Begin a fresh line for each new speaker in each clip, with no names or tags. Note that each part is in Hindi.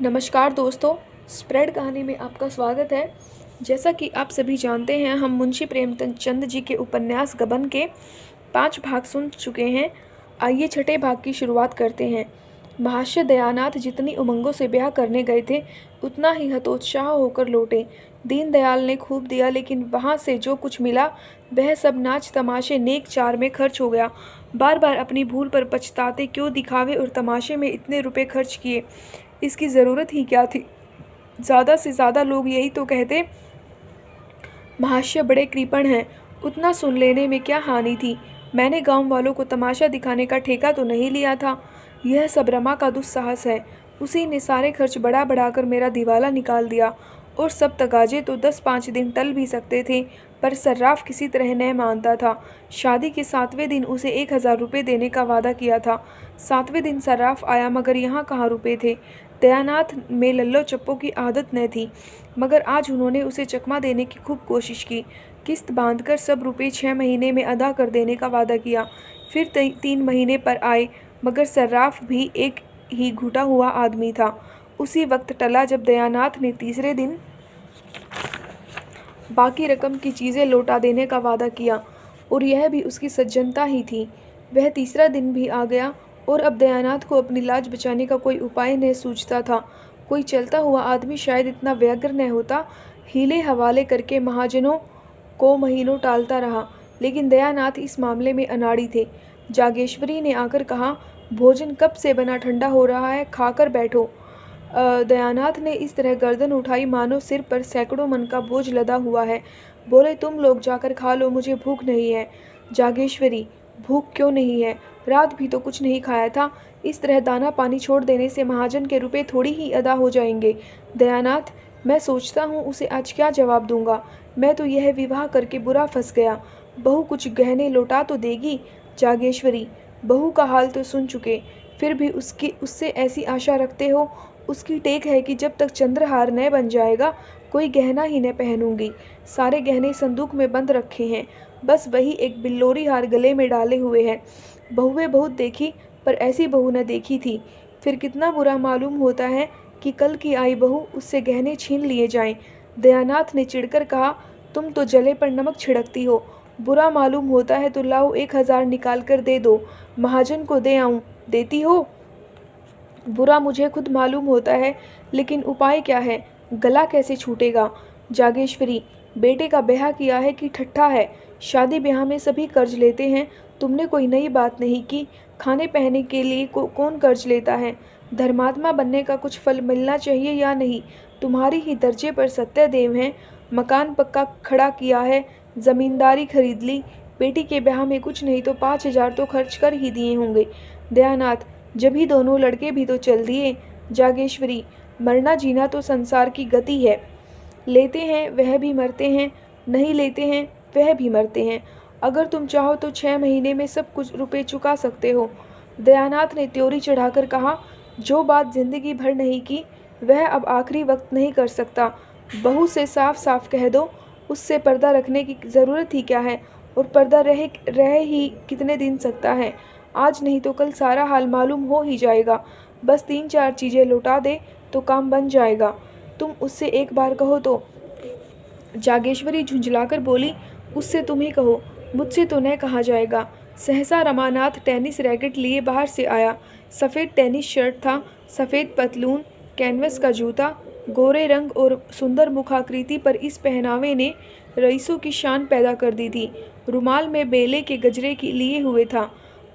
नमस्कार दोस्तों, स्प्रेड कहानी में आपका स्वागत है। जैसा कि आप सभी जानते हैं, हम मुंशी प्रेमचंद जी के उपन्यास गबन के 5 भाग सुन चुके हैं। आइए छठे भाग की शुरुआत करते हैं। महर्षि दयानाथ जितनी उमंगों से ब्याह करने गए थे, उतना ही हतोत्साह होकर लौटे। दीनदयाल ने खूब दिया, लेकिन वहाँ से जो कुछ मिला वह सब नाच तमाशे नेक चार में खर्च हो गया। बार बार अपनी भूल पर पछताते, क्यों दिखावे और तमाशे में इतने रुपए खर्च किए, इसकी ज़रूरत ही क्या थी। ज़्यादा से ज़्यादा लोग यही तो कहते, महाशय बड़े कृपण हैं, उतना सुन लेने में क्या हानि थी। मैंने गांव वालों को तमाशा दिखाने का ठेका तो नहीं लिया था। यह सब रमा का दुस्साहस है। उसी ने सारे खर्च बढ़ा बढ़ाकर मेरा दिवाला निकाल दिया। और सब तगाजे तो 10-5 दिन टल भी सकते थे, पर सर्राफ किसी तरह न मानता था। शादी के 7वें दिन उसे 1000 रुपये देने का वादा किया था। 7वें दिन सर्राफ आया, मगर यहाँ कहाँ रुपये थे। दयानाथ में लल्लो चप्पो की आदत न थी, मगर आज उन्होंने उसे चकमा देने की खूब कोशिश की। किस्त बांधकर सब रुपये 6 महीने में अदा कर देने का वादा किया। फिर 3 महीने पर आए, मगर सर्राफ भी एक ही घुटा हुआ आदमी था। उसी वक्त टला जब दयानाथ ने तीसरे दिन बाकी रकम की चीज़ें लौटा देने का वादा किया, और यह भी उसकी सज्जनता ही थी। वह तीसरा दिन भी आ गया, और अब दयानाथ को अपनी लाज बचाने का कोई उपाय न सूझता था। कोई चलता हुआ आदमी शायद इतना व्यग्र न होता। हीले हवाले करके महाजनों को महीनों टालता रहा, लेकिन दयानाथ इस मामले में अनाड़ी थे। जागेश्वरी ने आकर कहा, भोजन कब से बना ठंडा हो रहा है, खाकर बैठो। दयानाथ ने इस तरह गर्दन उठाई मानो सिर पर सैकड़ों मन का बोझ लदा हुआ है। बोले, तुम लोग जाकर खा लो, मुझे भूख नहीं है। जागेश्वरी, भूख क्यों नहीं है, रात भी तो कुछ नहीं खाया था। इस तरह दाना पानी छोड़ देने से महाजन के रुपए थोड़ी ही अदा हो जाएंगे। दयानाथ, मैं सोचता हूँ उसे आज क्या जवाब दूंगा। मैं तो यह विवाह करके बुरा फंस गया। बहू कुछ गहने लौटा तो देगी। जागेश्वरी, बहू का हाल तो सुन चुके, फिर भी उससे ऐसी आशा रखते हो। उसकी टेक है कि जब तक चंद्रहार न बन जाएगा, कोई गहना ही न पहनूंगी। सारे गहने संदूक में बंद रखे हैं, बस वही एक बिल्लोरी हार गले में डाले हुए है। बहुएं बहुत देखी, पर ऐसी बहू न देखी थी। फिर कितना बुरा मालूम होता है कि कल की आई बहू उससे गहने छीन लिए जाएं। दयानाथ ने चिढ़कर कहा, तुम तो जले पर नमक छिड़कती हो। बुरा मालूम होता है तो लाओ 1000 निकाल कर दे दो। महाजन को दे आऊं, देती हो। बुरा मुझे खुद मालूम होता है, लेकिन उपाय क्या है, गला कैसे छूटेगा। जागेश्वरी, बेटे का ब्याह किया है कि ठट्ठा है। शादी ब्याह में सभी कर्ज लेते हैं, तुमने कोई नई बात नहीं की। खाने पहनने के लिए कौन कर्ज लेता है। धर्मात्मा बनने का कुछ फल मिलना चाहिए या नहीं। तुम्हारी ही दर्जे पर सत्यदेव हैं। मकान पक्का खड़ा किया है, जमींदारी खरीद ली। बेटी के ब्याह में कुछ नहीं तो 5000 तो खर्च कर ही दिए होंगे। दयानाथ, जब ही दोनों लड़के भी तो चल दिए। जागेश्वरी, मरना जीना तो संसार की गति है। लेते हैं वह भी मरते हैं, नहीं लेते हैं वह भी मरते हैं। अगर तुम चाहो तो 6 महीने में सब कुछ रुपए चुका सकते हो। दयानाथ ने त्योरी चढ़ाकर कहा, जो बात जिंदगी भर नहीं की, वह अब आखिरी वक्त नहीं कर सकता। बहू से साफ साफ कह दो, उससे पर्दा रखने की ज़रूरत ही क्या है, और पर्दा रह ही कितने दिन सकता है। आज नहीं तो कल सारा हाल मालूम हो ही जाएगा। बस 3-4 चीज़ें लौटा दे तो काम बन जाएगा। तुम उससे एक बार कहो तो। जागेश्वरी झुंझलाकर बोली, उससे तुम ही कहो, मुझसे तो न कहा जाएगा। सहसा रमानाथ टेनिस रैकेट लिए बाहर से आया। सफ़ेद टेनिस शर्ट था, सफ़ेद पतलून, कैनवस का जूता। गोरे रंग और सुंदर मुखाकृति पर इस पहनावे ने रईसों की शान पैदा कर दी थी। रुमाल में बेले के गजरे की लिए हुए था,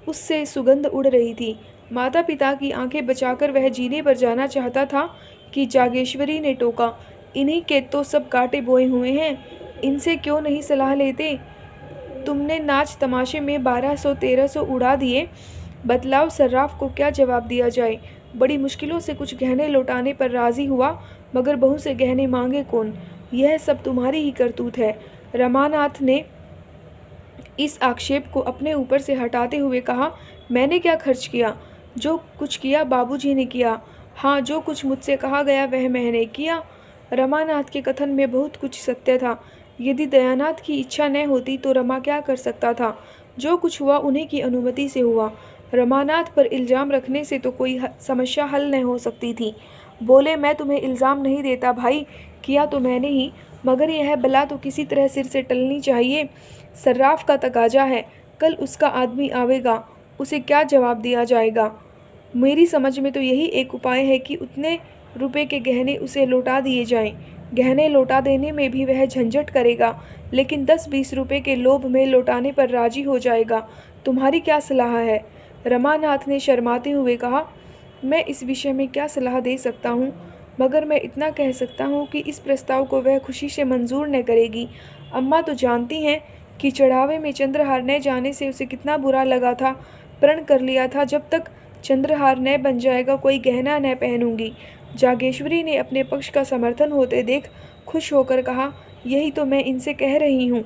उससे सुगंध उड़ रही थी। माता पिता की आंखें बचाकर वह जीने पर जाना चाहता था कि जागेश्वरी ने टोका, इन्हीं के तो सब कांटे बोए हुए हैं, इनसे क्यों नहीं सलाह लेते। तुमने नाच तमाशे में 1200-1300 उड़ा दिए, बतलाओ सर्राफ को क्या जवाब दिया जाए। बड़ी मुश्किलों से कुछ गहने लौटाने पर राजी हुआ, मगर बहू से गहने मांगे कौन। यह सब तुम्हारी ही करतूत है। रमानाथ ने इस आक्षेप को अपने ऊपर से हटाते हुए कहा, मैंने क्या खर्च किया। जो कुछ किया बाबूजी ने किया। हाँ, जो कुछ मुझसे कहा गया वह मैंने किया। रमानाथ के कथन में बहुत कुछ सत्य था। यदि दयानाथ की इच्छा न होती तो रमा क्या कर सकता था। जो कुछ हुआ उन्हीं की अनुमति से हुआ। रमानाथ पर इल्ज़ाम रखने से तो कोई समस्या हल न हो सकती थी। बोले, मैं तुम्हें इल्ज़ाम नहीं देता भाई, किया तो मैंने ही, मगर यह बला तो किसी तरह सिर से टलनी चाहिए। सर्राफ का तकाजा है, कल उसका आदमी आवेगा, उसे क्या जवाब दिया जाएगा। मेरी समझ में तो यही एक उपाय है कि उतने रुपए के गहने उसे लौटा दिए जाएं। गहने लौटा देने में भी वह झंझट करेगा, लेकिन 10-20 रुपए के लोभ में लौटाने पर राजी हो जाएगा। तुम्हारी क्या सलाह है? रमानाथ ने शर्माते हुए कहा, मैं इस विषय में क्या सलाह दे सकता हूँ, मगर मैं इतना कह सकता हूँ कि इस प्रस्ताव को वह खुशी से मंजूर न करेगी। अम्मा तो जानती हैं कि चढ़ावे में चंद्रहार न जाने से उसे कितना बुरा लगा था। प्रण कर लिया था, जब तक चंद्रहार न बन जाएगा कोई गहना न पहनूंगी। जागेश्वरी ने अपने पक्ष का समर्थन होते देख खुश होकर कहा, यही तो मैं इनसे कह रही हूँ।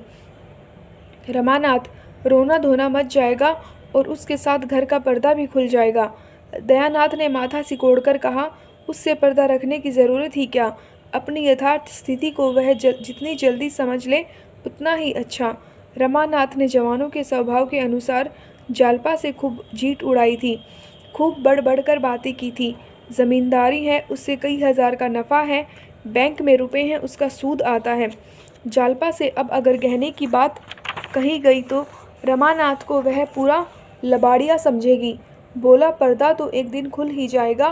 रमानाथ, रोना धोना मच जाएगा और उसके साथ घर का पर्दा भी खुल जाएगा। दयानाथ ने माथा सिकोड़कर कहा, उससे पर्दा रखने की ज़रूरत ही क्या। अपनी यथार्थ स्थिति को वह जितनी जल्दी समझ ले उतना ही अच्छा। रमानाथ ने जवानों के स्वभाव के अनुसार जालपा से खूब जीट उड़ाई थी, खूब बढ़ बढ़ कर बातें की थी। ज़मींदारी है, उससे कई हज़ार का नफ़ा है, बैंक में रुपए हैं, उसका सूद आता है। जालपा से अब अगर गहने की बात कही गई तो रमानाथ को वह पूरा लबाड़िया समझेगी। बोला, पर्दा तो एक दिन खुल ही जाएगा,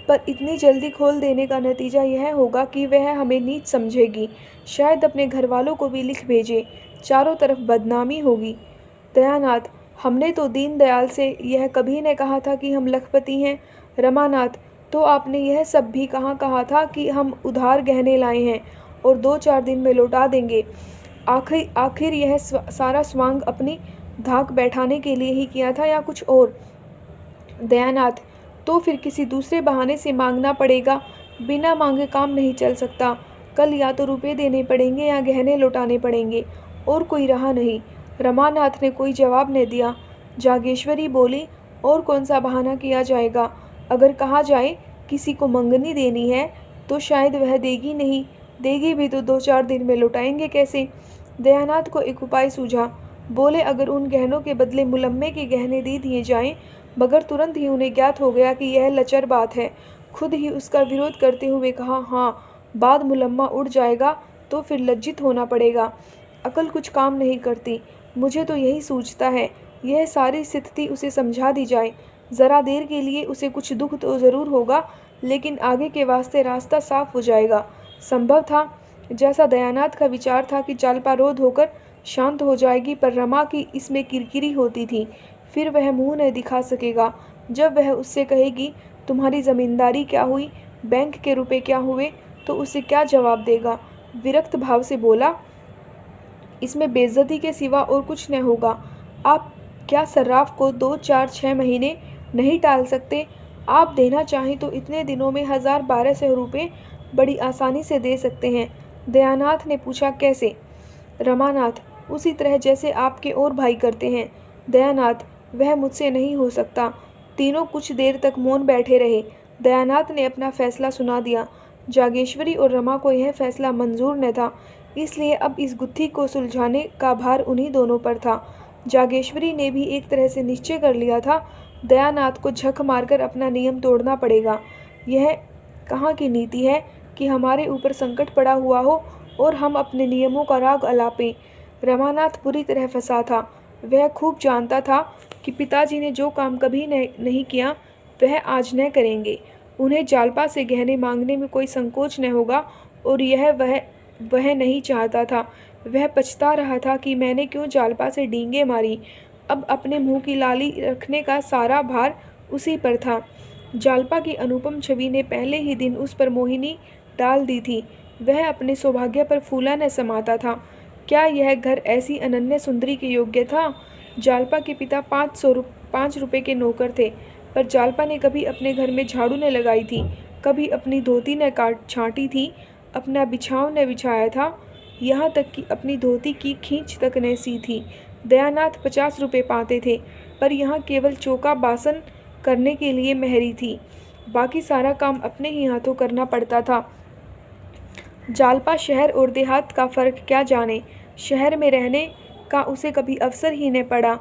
पर इतनी जल्दी खोल देने का नतीजा यह होगा कि वह हमें नीच समझेगी, शायद अपने घर वालों को भी लिख भेजे, चारों तरफ बदनामी होगी। दयानाथ, हमने तो दीनदयाल से यह कभी न कहा था कि हम लखपति हैं। रमानाथ, तो आपने यह सब भी कहाँ कहा था कि हम उधार गहने लाए हैं और 2-4 दिन में लौटा देंगे। आखिर यह सारा स्वांग अपनी धाक बैठाने के लिए ही किया था या कुछ और? दयानाथ, तो फिर किसी दूसरे बहाने से मांगना पड़ेगा, बिना मांगे काम नहीं चल सकता। कल या तो रुपए देने पड़ेंगे या गहने लौटाने पड़ेंगे, और कोई रहा नहीं। रमानाथ ने कोई जवाब न दिया। जागेश्वरी बोली, और कौन सा बहाना किया जाएगा? अगर कहा जाए किसी को मंगनी देनी है तो शायद वह देगी नहीं, देगी भी तो 2-4 दिन में लौटाएंगे कैसे? दयानाथ को एक उपाय सूझा। बोले, अगर उन गहनों के बदले मुलम्मे के गहने दे दिए जाएं, मगर तुरंत ही उन्हें ज्ञात हो गया कि यह लचर बात है। खुद ही उसका विरोध करते हुए कहा, हाँ, बाद मुलम्मा उड़ जाएगा तो फिर लज्जित होना पड़ेगा। अकल कुछ काम नहीं करती। मुझे तो यही सूझता है, यह सारी स्थिति उसे समझा दी जाए। ज़रा देर के लिए उसे कुछ दुख तो ज़रूर होगा, लेकिन आगे के वास्ते रास्ता साफ हो जाएगा। संभव था, जैसा दयानाथ का विचार था, कि जालपा रोध होकर शांत हो जाएगी, पर रमा की इसमें किरकिरी होती थी। फिर वह मुंह न दिखा सकेगा। जब वह उससे कहेगी, तुम्हारी ज़मींदारी क्या हुई, बैंक के रुपए क्या हुए, तो उसे क्या जवाब देगा? विरक्त भाव से बोला, इसमें बेइज्जती के सिवा और कुछ न होगा। आप क्या सर्राफ को 2-4-6 महीने नहीं टाल सकते? आप देना चाहें तो इतने दिनों में 1000-1200 रुपये बड़ी आसानी से दे सकते हैं। दयानाथ ने पूछा, कैसे? रमानाथ, उसी तरह जैसे आपके और भाई करते हैं। दयानाथ, वह मुझसे नहीं हो सकता। तीनों कुछ देर तक मौन बैठे रहे। दयानाथ ने अपना फैसला सुना दिया। जागेश्वरी और रमा को यह फैसला मंजूर न था, इसलिए अब इस गुत्थी को सुलझाने का भार उन्हीं दोनों पर था। जागेश्वरी ने भी एक तरह से निश्चय कर लिया था, दयानाथ को झक मारकर अपना नियम तोड़ना पड़ेगा। यह कहाँ की नीति है कि हमारे ऊपर संकट पड़ा हुआ हो और हम अपने नियमों का राग अलापें। रमानाथ बुरी तरह फंसा था। वह खूब जानता था कि पिताजी ने जो काम कभी नहीं किया वह आज न करेंगे। उन्हें जालपा से गहने मांगने में कोई संकोच न होगा, और यह वह नहीं चाहता था। वह पछता रहा था कि मैंने क्यों जालपा से डींगे मारी। अब अपने मुंह की लाली रखने का सारा भार उसी पर था। जालपा की अनुपम छवि ने पहले ही दिन उस पर मोहिनी डाल दी थी। वह अपने सौभाग्य पर फूला न समाता था। क्या यह घर ऐसी अनन्य सुंदरी के योग्य था? जालपा के पिता 5 रुपए के नौकर थे, पर जालपा ने कभी अपने घर में झाड़ू न लगाई थी, कभी अपनी धोती न छाँटी थी, अपना बिछाव न बिछाया था, यहाँ तक कि अपनी धोती की खींच तक न सी थी। दयानाथ 50 रुपये पाते थे, पर यहाँ केवल चौका बासन करने के लिए मेहरी थी। बाकी सारा काम अपने ही हाथों करना पड़ता था। जालपा शहर और देहात का फ़र्क क्या जाने। शहर में रहने का उसे कभी अवसर ही न पड़ा।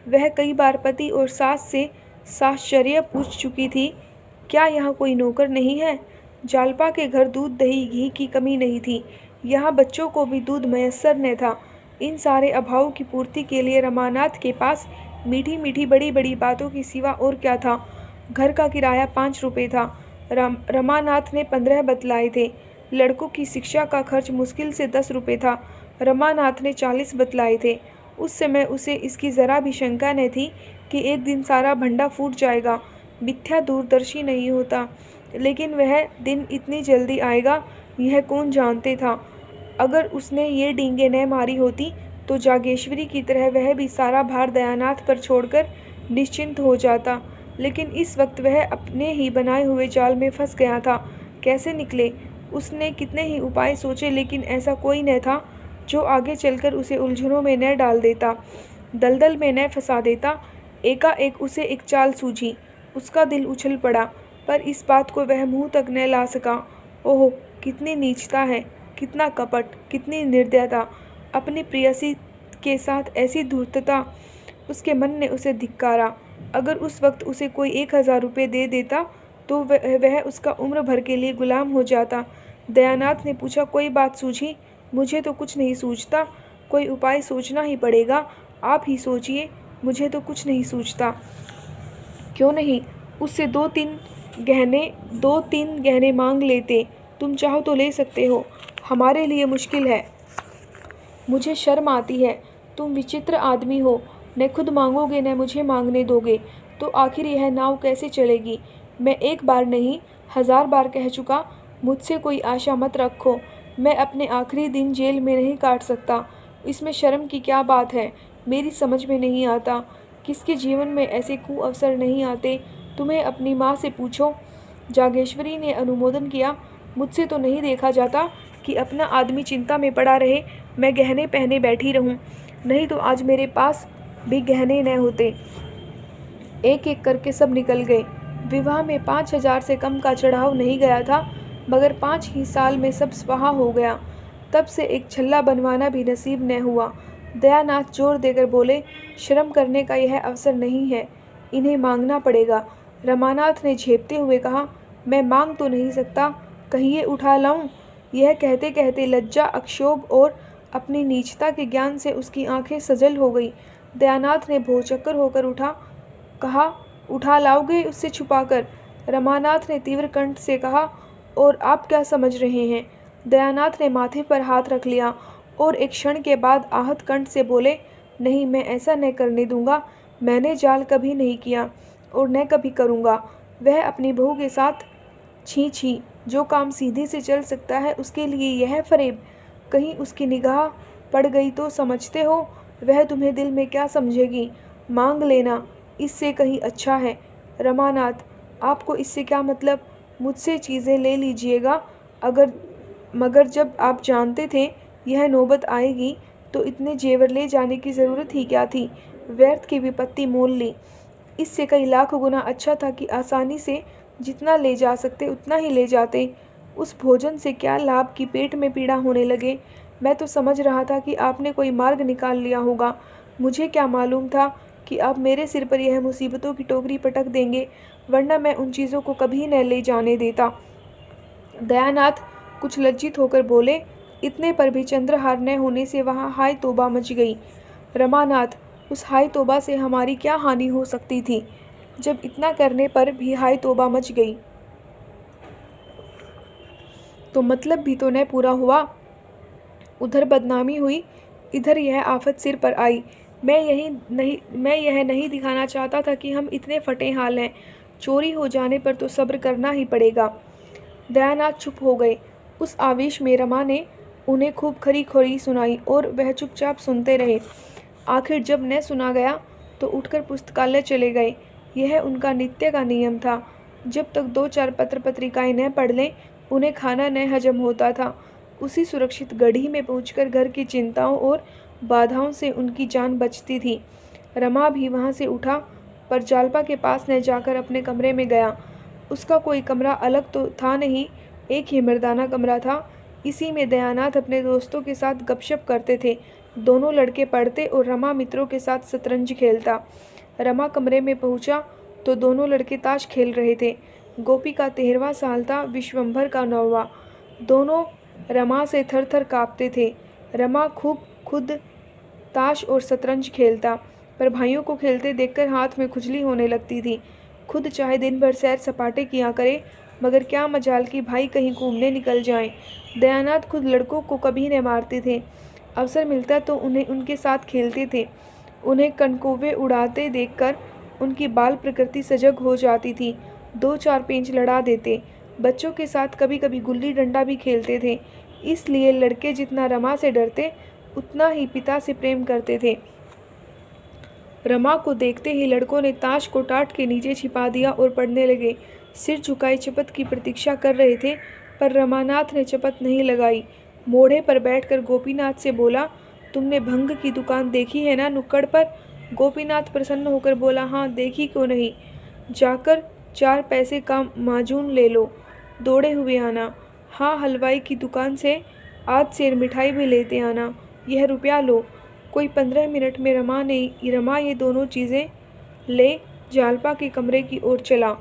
वह कई बार पति और सास से साश्चर्य पूछ चुकी थी, क्या यहाँ कोई नौकर नहीं है? जालपा के घर दूध दही घी की कमी नहीं थी। यहाँ बच्चों को भी दूध मयस्सर न था। इन सारे अभावों की पूर्ति के लिए रमानाथ के पास मीठी मीठी बड़ी बड़ी बातों के सिवा और क्या था। घर का किराया 5 रुपये था। रमानाथ ने 15 बतलाए थे। लड़कों की शिक्षा का खर्च मुश्किल से 10 रुपये था। रमानाथ ने 40 बतलाए थे। उस समय उसे इसकी ज़रा भी शंका न थी कि एक दिन सारा भंडा फूट जाएगा। मिथ्या दूरदर्शी नहीं होता, लेकिन वह दिन इतनी जल्दी आएगा यह कौन जानते था। अगर उसने ये डींगे न मारी होती तो जागेश्वरी की तरह वह भी सारा भार दयानाथ पर छोड़कर निश्चिंत हो जाता। लेकिन इस वक्त वह अपने ही बनाए हुए जाल में फंस गया था। कैसे निकले? उसने कितने ही उपाय सोचे, लेकिन ऐसा कोई न था जो आगे चलकर उसे उलझनों में न डाल देता, दलदल में न फंसा देता। एकाएक उसे एक चाल सूझी। उसका दिल उछल पड़ा, पर इस बात को वह मुंह तक न ला सका। ओह, कितनी नीचता है, कितना कपट, कितनी निर्दयता! अपनी प्रेयसी के साथ ऐसी धूर्तता! उसके मन ने उसे धिक्कारा। अगर उस वक्त उसे कोई 1000 रुपये दे देता तो वह उसका उम्र भर के लिए गुलाम हो जाता। दयानाथ ने पूछा, कोई बात सूझी? मुझे तो कुछ नहीं सूझता। कोई उपाय सोचना ही पड़ेगा। आप ही सोचिए, मुझे तो कुछ नहीं सूझता। क्यों नहीं उससे 2-3 गहने मांग लेते? तुम चाहो तो ले सकते हो। हमारे लिए मुश्किल है। मुझे शर्म आती है। तुम विचित्र आदमी हो, न खुद मांगोगे न मुझे मांगने दोगे, तो आखिर यह नाव कैसे चलेगी? मैं एक बार नहीं 1000 बार कह चुका, मुझसे कोई आशा मत रखो। मैं अपने आखिरी दिन जेल में नहीं काट सकता। इसमें शर्म की क्या बात है? मेरी समझ में नहीं आता। किसके जीवन में ऐसे कुअवसर नहीं आते? तुम्हें अपनी माँ से पूछो। जागेश्वरी ने अनुमोदन किया। मुझसे तो नहीं देखा जाता कि अपना आदमी चिंता में पड़ा रहे, मैं गहने पहने बैठी रहूं। नहीं तो आज मेरे पास भी गहने न होते। एक एक करके सब निकल गए। विवाह में 5000 से कम का चढ़ाव नहीं गया था, मगर 5 ही साल में सब स्वाहा हो गया। तब से एक छल्ला बनवाना भी नसीब न हुआ। दयानाथ जोर देकर बोले, शर्म करने का यह अवसर नहीं है, इन्हें मांगना पड़ेगा। रमानाथ ने झेपते हुए कहा, मैं मांग तो नहीं सकता, कहिए उठा लाऊं? यह कहते कहते लज्जा, अक्षोभ और अपनी नीचता के ज्ञान से उसकी आंखें सजल हो गई। दयानाथ ने भौचक्कर होकर उठा, कहा, उठा लाओगे उससे छुपाकर? रमानाथ ने तीव्र कंठ से कहा, और आप क्या समझ रहे हैं? दयानाथ ने माथे पर हाथ रख लिया और एक क्षण के बाद आहत कंठ से बोले, नहीं, मैं ऐसा न करने दूंगा। मैंने जाल कभी नहीं किया और न कभी करूंगा। वह अपनी बहू के साथ, छी छी, जो काम सीधे से चल सकता है उसके लिए यह फरेब। कहीं उसकी निगाह पड़ गई तो समझते हो वह तुम्हें दिल में क्या समझेगी? मांग लेना इससे कहीं अच्छा है। रमानाथ, आपको इससे क्या मतलब? मुझसे चीज़ें ले लीजिएगा, मगर जब आप जानते थे यह नौबत आएगी तो इतने जेवर ले जाने की ज़रूरत ही क्या थी? व्यर्थ की विपत्ति मोल ली। इससे कई लाख गुना अच्छा था कि आसानी से जितना ले जा सकते उतना ही ले जाते। उस भोजन से क्या लाभ कि पेट में पीड़ा होने लगे। मैं तो समझ रहा था कि आपने कोई मार्ग निकाल लिया होगा। मुझे क्या मालूम था कि आप मेरे सिर पर यह मुसीबतों की टोकरी पटक देंगे, वरना मैं उन चीज़ों को कभी न ले जाने देता। दयानाथ कुछ लज्जित होकर बोले, इतने पर भी चंद्रहार न होने से वहाँ हाय तौबा मच गई। रमानाथ, उस हाय तौबा से हमारी क्या हानि हो सकती थी, जब इतना करने पर भी हाय तौबा मच गई? तो मतलब भी तो न पूरा हुआ। उधर बदनामी हुई, इधर यह आफत सिर पर आई। मैं यह नहीं दिखाना चाहता था कि हम इतने फटे हाल हैं। चोरी हो जाने पर तो सब्र करना ही पड़ेगा। दयानाथ चुप हो गए। उस आवेश में रमा ने उन्हें खूब खरी खोरी सुनाई और वह चुपचाप सुनते रहे। आखिर जब न सुना गया तो उठकर पुस्तकालय चले गए। यह उनका नित्य का नियम था। जब तक 2-4 पत्र पत्रिकाएं न पढ़ लें उन्हें खाना न हजम होता था। उसी सुरक्षित गढ़ी में पहुंचकर घर की चिंताओं और बाधाओं से उनकी जान बचती थी। रमा भी वहां से उठा, पर जालपा के पास न जाकर अपने कमरे में गया। उसका कोई कमरा अलग तो था नहीं, एक ही मर्दाना कमरा था। इसी में दयानाथ अपने दोस्तों के साथ गपशप करते थे। दोनों लड़के पढ़ते और रमा मित्रों के साथ शतरंज खेलता। रमा कमरे में पहुंचा तो दोनों लड़के ताश खेल रहे थे। गोपी का 13वां साल था, विश्वंभर का 9वां। दोनों रमा से थर-थर काँपते थे। रमा खुद ताश और शतरंज खेलता, पर भाइयों को खेलते देखकर हाथ में खुजली होने लगती थी। खुद चाहे दिन भर सैर सपाटे किया करे, मगर क्या मजाल कि भाई कहीं घूमने निकल जाएं। दयानाथ खुद लड़कों को कभी न मारते थे। अवसर मिलता तो उन्हें उनके साथ खेलते थे। उन्हें कनकौवे उड़ाते देखकर उनकी बाल प्रकृति सजग हो जाती थी। 2-4 पेंच लड़ा देते। बच्चों के साथ कभी कभी गुल्ली डंडा भी खेलते थे। इसलिए लड़के जितना रमा से डरते, उतना ही पिता से प्रेम करते थे। रमा को देखते ही लड़कों ने ताश को टाट के नीचे छिपा दिया और पढ़ने लगे। सिर झुकाए चपत की प्रतीक्षा कर रहे थे, पर रमानाथ ने चपत नहीं लगाई। मोढ़े पर बैठकर गोपीनाथ से बोला, तुमने भंग की दुकान देखी है ना नुक्कड़ पर? गोपीनाथ प्रसन्न होकर बोला, हाँ देखी क्यों नहीं। जाकर 4 पैसे का माजून ले लो, दौड़े हुए आना। हाँ, हलवाई की दुकान से आज सेर मिठाई भी लेते आना। यह रुपया लो। कोई 15 मिनट में रमा ये दोनों चीज़ें ले जालपा के कमरे की ओर चला।